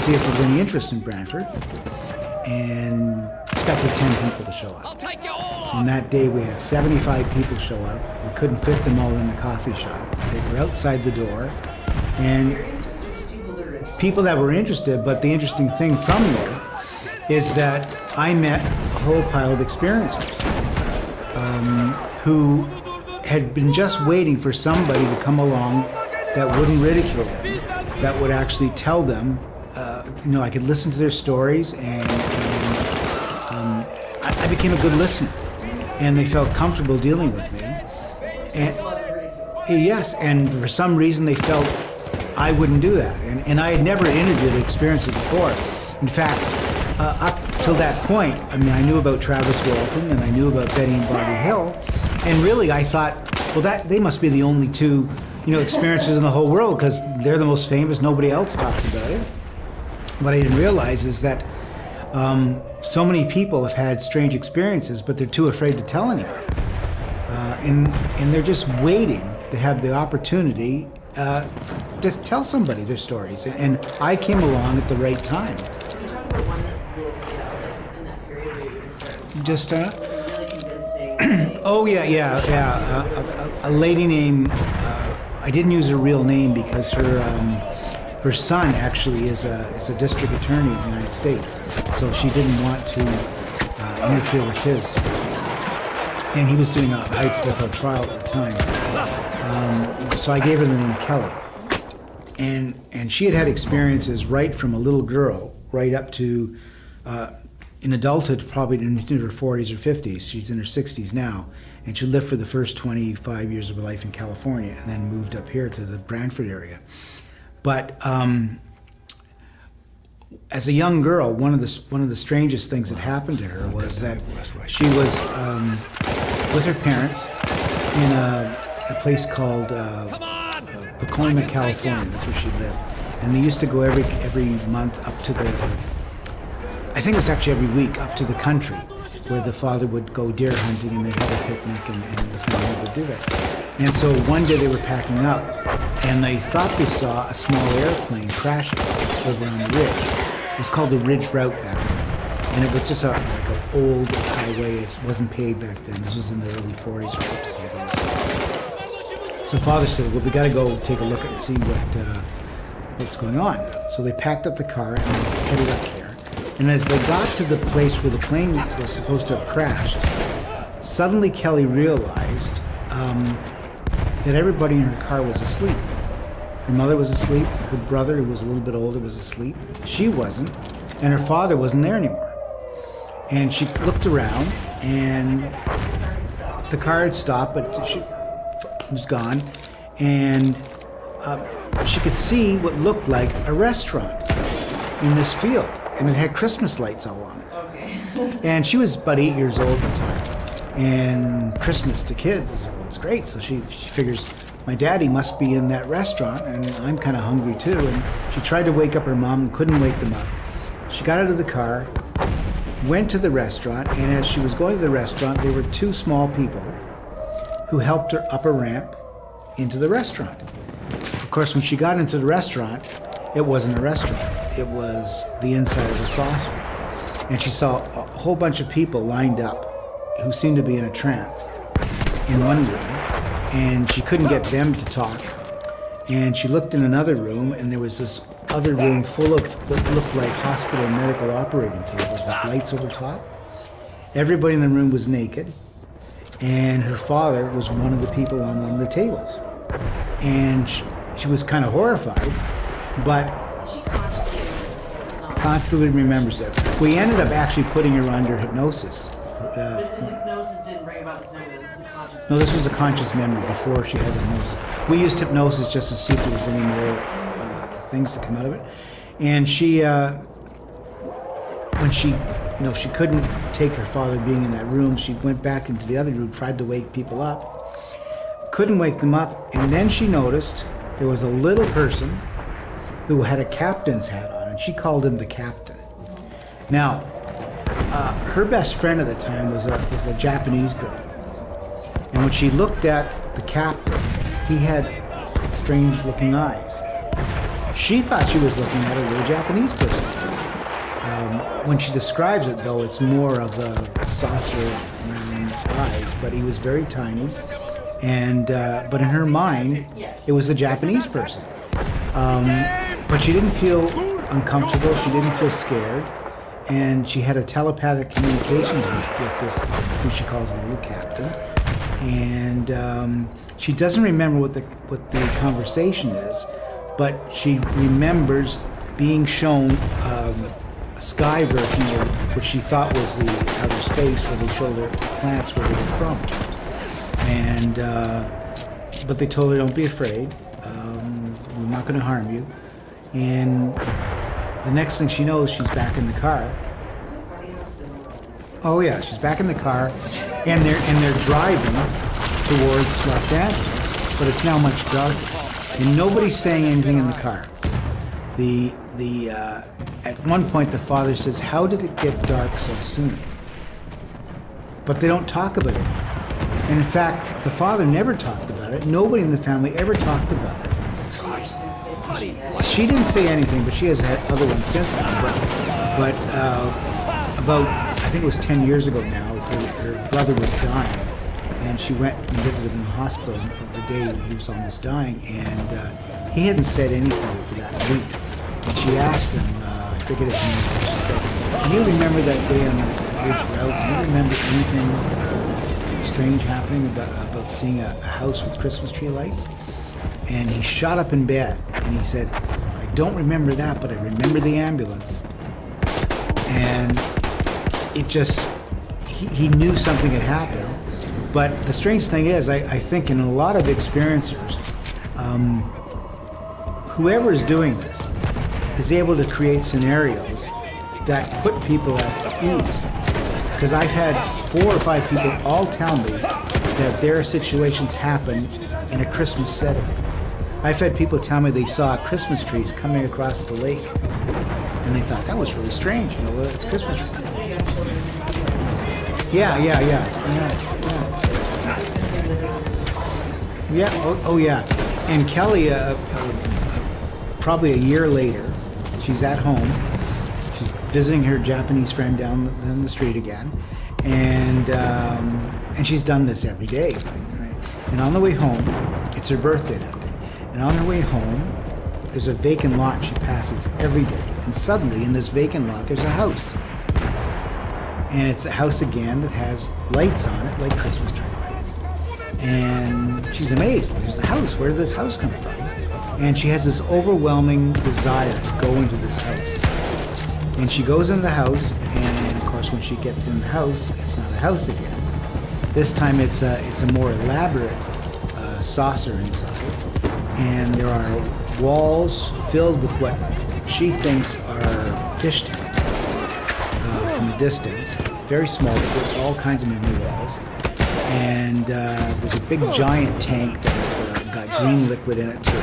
see if there was any interest in Brantford, and expected 10 people to show up. And that day we had 75 people show up. We couldn't fit them all in the coffee shop. They were outside the door, and people that were interested, but the interesting thing from there is that I met a whole pile of experiencers who had been just waiting for somebody to come along that wouldn't ridicule them, that would actually tell them, I could listen to their stories, and I became a good listener, and they felt comfortable dealing with me. And, yes, and for some reason they felt I wouldn't do that, and I had never interviewed experiencers before. In fact, up till that point, I knew about Travis Walton and I knew about Betty and Bobby Hill, and really I thought, well, they must be the only two, experiencers in the whole world, because they're the most famous. Nobody else talks about it. What I didn't realize is that so many people have had strange experiences, but they're too afraid to tell anybody, and they're just waiting to have the opportunity to tell somebody their stories. And I came along at the right time. Can you talk about one that really stood out in that period where you just started really convincing? Oh yeah. A lady named, I didn't use her real name because her son actually is a district attorney in the United States, so she didn't want to interfere with his. And he was doing a high-profile trial at the time. So I gave her the name Kelly. And she had experiences right from a little girl right up to in adulthood, probably into her 40s or 50s. She's in her 60s now. And she lived for the first 25 years of her life in California and then moved up here to the Brantford area. But as a young girl, one of the strangest things that happened to her was that she was with her parents in a place called Pacoima, California. That's where she lived. And they used to go every month up to I think it was actually every week, up to the country, where the father would go deer hunting and they'd have a picnic and the family would do that. And so one day they were packing up and they thought they saw a small airplane crashing over on the ridge. It was called the Ridge Route back then. And it was just like an old highway. It wasn't paved back then. This was in the early 40s or 50s. So father said, well, we got to go take a look and see what's going on. So they packed up the car and they headed up there. And as they got to the place where the plane was supposed to have crashed, suddenly Kelly realized that everybody in her car was asleep. Her mother was asleep, her brother, who was a little bit older, was asleep. She wasn't, and her father wasn't there anymore. And she looked around, and the car had stopped, but it was gone. And she could see what looked like a restaurant in this field, and it had Christmas lights all on it. Okay. And she was about 8 years old at the time. And Christmas to kids was great, so she figures, my daddy must be in that restaurant, and I'm kind of hungry too. And she tried to wake up her mom, couldn't wake them up. She got out of the car, went to the restaurant, and as she was going to the restaurant, there were two small people who helped her up a ramp into the restaurant. Of course, when she got into the restaurant, it wasn't a restaurant. It was the inside of a saucer. And she saw a whole bunch of people lined up who seemed to be in a trance in one room, and she couldn't get them to talk. And she looked in another room, and there was this other room full of what looked like hospital medical operating tables with lights over top. Everybody in the room was naked, and her father was one of the people on one of the tables. And she was kind of horrified, but constantly remembers it. We ended up actually putting her under hypnosis. Hypnosis didn't bring about this memory. This is a conscious. No, this was a conscious memory before she had hypnosis. We used hypnosis just to see if there was any more things to come out of it. And she, when she couldn't take her father being in that room, she went back into the other room, tried to wake people up, couldn't wake them up, and then she noticed there was a little person who had a captain's hat on, and she called him the captain. Now, her best friend at the time was a Japanese girl. And when she looked at the captain, he had strange looking eyes. She thought she was looking at a real Japanese person. When she describes it, though, it's more of a saucer eyes, but he was very tiny. And but in her mind, it was a Japanese person. But she didn't feel uncomfortable. She didn't feel scared. And she had a telepathic communication with this, who she calls the little captain. And she doesn't remember what the conversation is, but she remembers being shown a sky version of what she thought was the outer space, where they show the planets where they were from. And but they told her, don't be afraid. We're not going to harm you. And the next thing she knows, she's back in the car. Oh yeah, she's back in the car, and they're driving towards Los Angeles, but it's now much darker, and nobody's saying anything in the car. At one point, the father says, "How did it get dark so soon?" But they don't talk about it. And in fact, the father never talked about it. Nobody in the family ever talked about it. She didn't say anything, but she has had other ones since then. But about, I think it was 10 years ago now, her brother was dying, and she went and visited him in the hospital the day he was almost dying, and he hadn't said anything for that week. And she asked him, I forget his name, she said, "Do you remember that day on the ridge route? Do you remember anything strange happening about seeing a house with Christmas tree lights?" And he shot up in bed, and he said, "I don't remember that, but I remember the ambulance." And it just, he knew something had happened. But the strange thing is, I think in a lot of experiencers, whoever is doing this is able to create scenarios that put people at ease. Because I've had 4 or 5 people all tell me that their situations happen in a Christmas setting. I've had people tell me they saw Christmas trees coming across the lake, and they thought that was really strange. You know, it's Christmas trees. Yeah. Oh yeah. And Kelly, probably a year later, she's at home. She's visiting her Japanese friend down the street again, and she's done this every day. And on the way home, it's her birthday that day. And on her way home, there's a vacant lot she passes every day. And suddenly, in this vacant lot, there's a house. And it's a house again that has lights on it, like Christmas tree lights. And she's amazed. There's the house. Where did this house come from? And she has this overwhelming desire to go into this house. And she goes in the house, and of course, when she gets in the house, it's not a house again. This time, it's a more elaborate saucer inside. And there are walls filled with what she thinks are fish tanks from a distance. Very small, but there's all kinds of mini walls. And there's a big giant tank that's got green liquid in it too.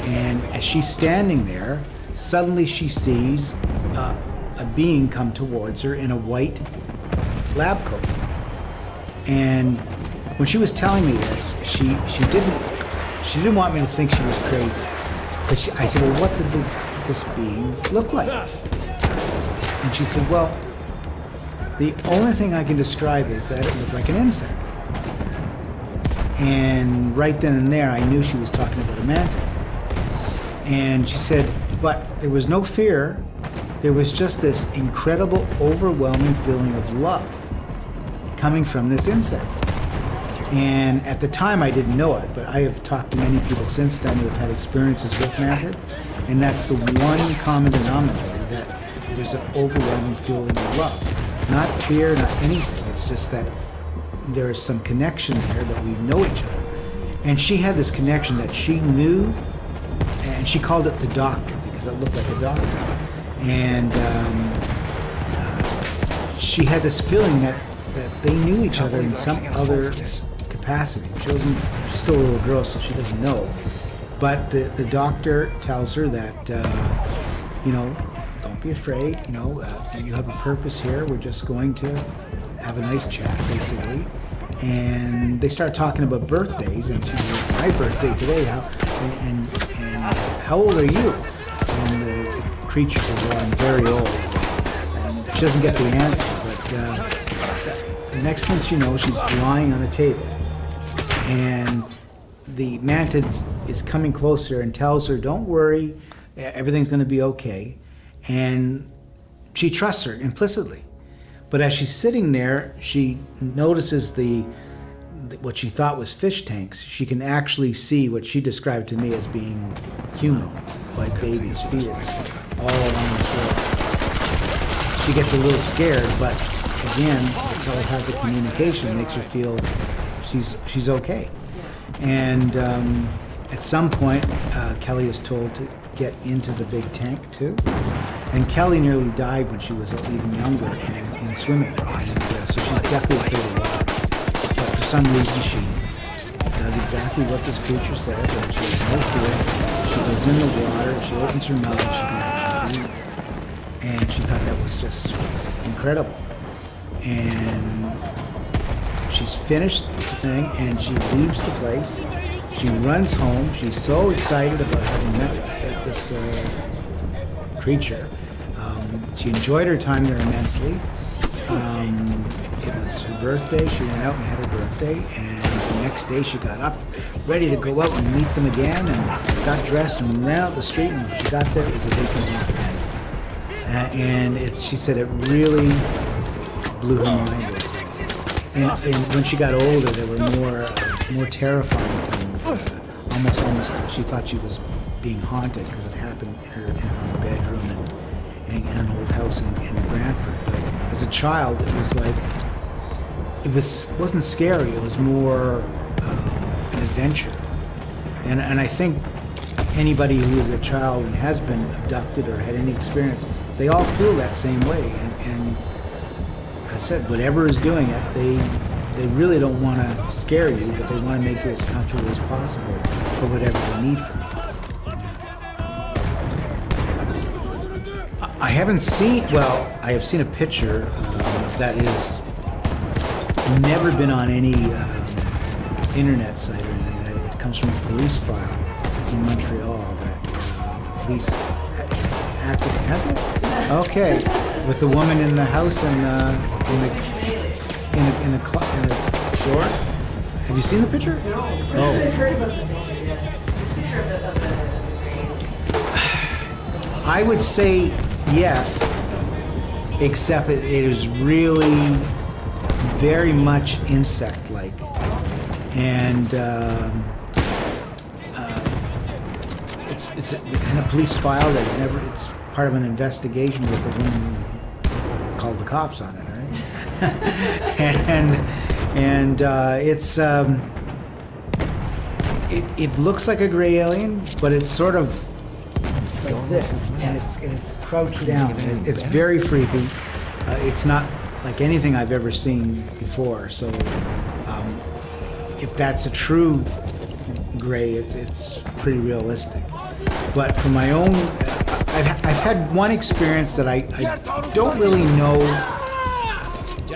And as she's standing there, suddenly she sees a being come towards her in a white lab coat. And when she was telling me this, she didn't want me to think she was crazy. But I said, "Well, what did this being look like?" And she said, "Well, the only thing I can describe is that it looked like an insect." And right then and there, I knew she was talking about a mantis. And she said, but there was no fear. There was just this incredible, overwhelming feeling of love coming from this insect. And at the time, I didn't know it, but I have talked to many people since then who have had experiences with mantids, and that's the one common denominator, that there's an overwhelming feeling of love. Not fear, not anything. It's just that there is some connection there, that we know each other. And she had this connection that she knew, and she called it the doctor, because it looked like a doctor. And she had this feeling that they knew each other in some other capacity. She's still a little girl, so she doesn't know. But the doctor tells her that, don't be afraid. You have a purpose here. We're just going to have a nice chat, basically. And they start talking about birthdays, and she says, "It's my birthday today. How how old are you? And the creature says, well, I'm very old. And she doesn't get the answer, but the next thing she knows, she's lying on the table. And the mantid is coming closer and tells her, don't worry, everything's going to be okay. And she trusts her implicitly. But as she's sitting there, she notices what she thought was fish tanks. She can actually see what she described to me as being human, like babies, fetuses, all along the floor. She gets a little scared, but again, telepathic communication makes her feel she's okay. And at some point, Kelly is told to get into the big tank too. And Kelly nearly died when she was even younger and in swimming. And, so she's definitely afraid of water. But for some reason, she does exactly what this creature says, and she has no fear. She goes in the water, she opens her mouth, and she can actually breathe. And she thought that was just incredible. And she's finished the thing, and she leaves the place. She runs home. She's so excited about having met this creature. She enjoyed her time there immensely. It was her birthday. She went out and had her birthday, and the next day she got up, ready to go out and meet them again, and got dressed and ran out the street. And when she got there, it was a vacant lot. And she said it really blew her mind. And when she got older, there were more terrifying things. Almost, she thought she was being haunted because it happened in her bedroom and in an old house in Brantford. But as a child, it was like wasn't scary. It was more an adventure. And I think anybody who is a child and has been abducted or had any experience, they all feel that same way. And I said, whatever is doing it, they really don't want to scare you, but they want to make you as comfortable as possible for whatever they need from you. I haven't seen, well, I have seen a picture that is never been on any internet site or anything. It comes from a police file in Montreal that the police acted. Have they? Okay, with the woman in the house and in a short. Have you seen the picture? No. Oh. I've heard about the picture. Yeah, it's a picture of the grave. I would say yes, except it is really very much insect-like, and it's in a police file that's never. It's part of an investigation with a woman who called the cops on it, right? and it's it looks like a gray alien, but it's sort of like this, and it's crouched down. It's very freaky. It's not like anything I've ever seen before. So, if that's a true gray, it's pretty realistic. But for my own, I've had one experience that I don't really know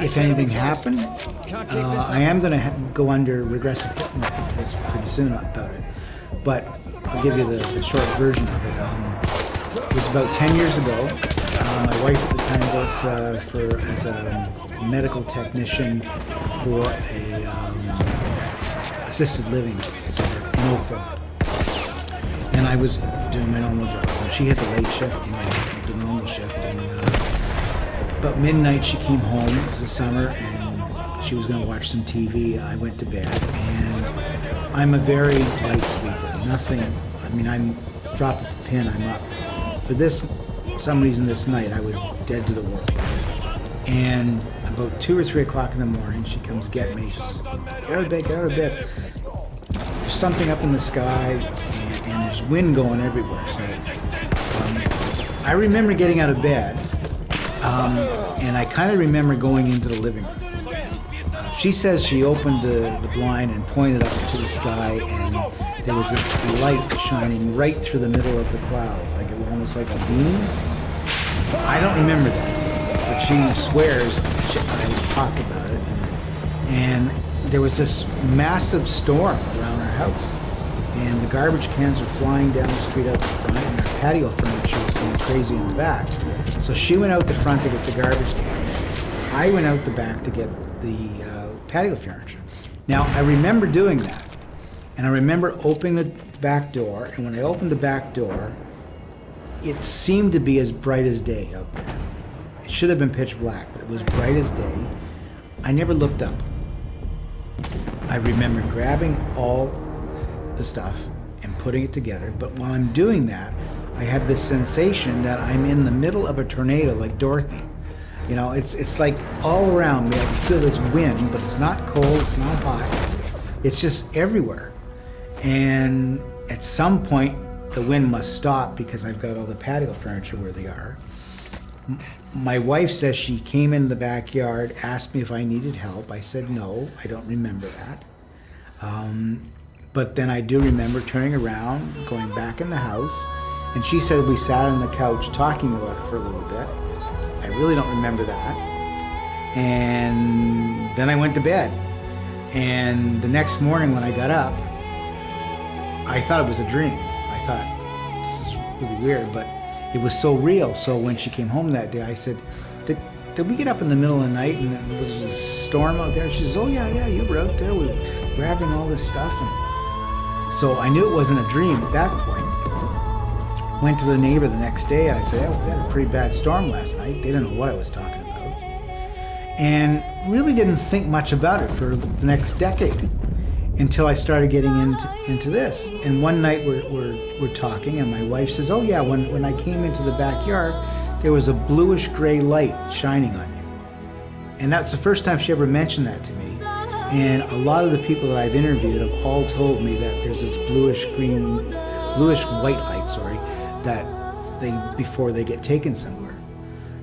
if anything happened. I am going to go under regressive hypnosis pretty soon about it. But I'll give you the short version of it. It was about 10 years ago. My wife at the time worked as a medical technician for a assisted living center in Oakville. And I was doing my normal job. And she had the late shift and I had the normal shift. And about midnight she came home. It was the summer and she was going to watch some TV. I went to bed and I'm a very light sleeper. Nothing, I mean, I'm drop a pin, I'm up. For some reason this night, I was dead to the world. And about 2 or 3 o'clock in the morning, she comes get me. She says, get out of bed, get out of bed. There's something up in the sky, and there's wind going everywhere. So I remember getting out of bed, and I kind of remember going into the living room. She says she opened the blind and pointed up to the sky, and there was this light shining right through the middle of the clouds, like it was almost like a beam. I don't remember that, but she swears I talked about it. And there was this massive storm around our house, and the garbage cans were flying down the street out the front, and our patio furniture was going crazy in the back. So she went out the front to get the garbage cans. I went out the back to get the patio furniture. Now, I remember doing that, and I remember opening the back door, and when I opened the back door, it seemed to be as bright as day out there. It should have been pitch black, but it was bright as day. I never looked up. I remember grabbing all the stuff and putting it together, but while I'm doing that, I have this sensation that I'm in the middle of a tornado like Dorothy. You know, it's like all around me. I can feel this wind, but it's not cold, it's not hot. It's just everywhere. And at some point, the wind must stop because I've got all the patio furniture where they are. My wife says she came in the backyard, asked me if I needed help. I said no, I don't remember that. But then I do remember turning around, going back in the house, and she said we sat on the couch talking about it for a little bit. I really don't remember that. And then I went to bed. And the next morning when I got up, I thought it was a dream. I thought, this is really weird, but it was so real. So when she came home that day, I said, did we get up in the middle of the night and there was a storm out there? She says, oh yeah, you were out there. We were grabbing all this stuff. And so I knew it wasn't a dream at that point. Went to the neighbor the next day and I said, we had a pretty bad storm last night. They didn't know what I was talking about. And really didn't think much about it for the next decade until I started getting into this. And one night we're talking and my wife says, oh yeah, when I came into the backyard, there was a bluish gray light shining on you. And that's the first time she ever mentioned that to me. And a lot of the people that I've interviewed have all told me that there's this bluish white light, that before they get taken somewhere.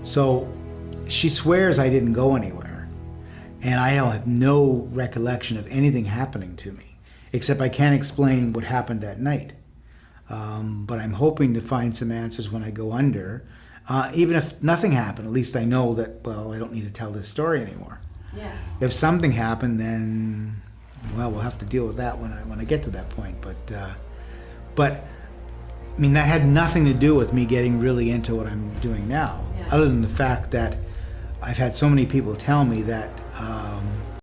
So she swears I didn't go anywhere. And I have no recollection of anything happening to me, except I can't explain what happened that night. But I'm hoping to find some answers when I go under. Even if nothing happened, at least I know that, well, I don't need to tell this story anymore. Yeah. If something happened, then, well, we'll have to deal with that when I get to that point. But I mean, that had nothing to do with me getting really into what I'm doing now, Yeah. other than the fact that I've had so many people tell me that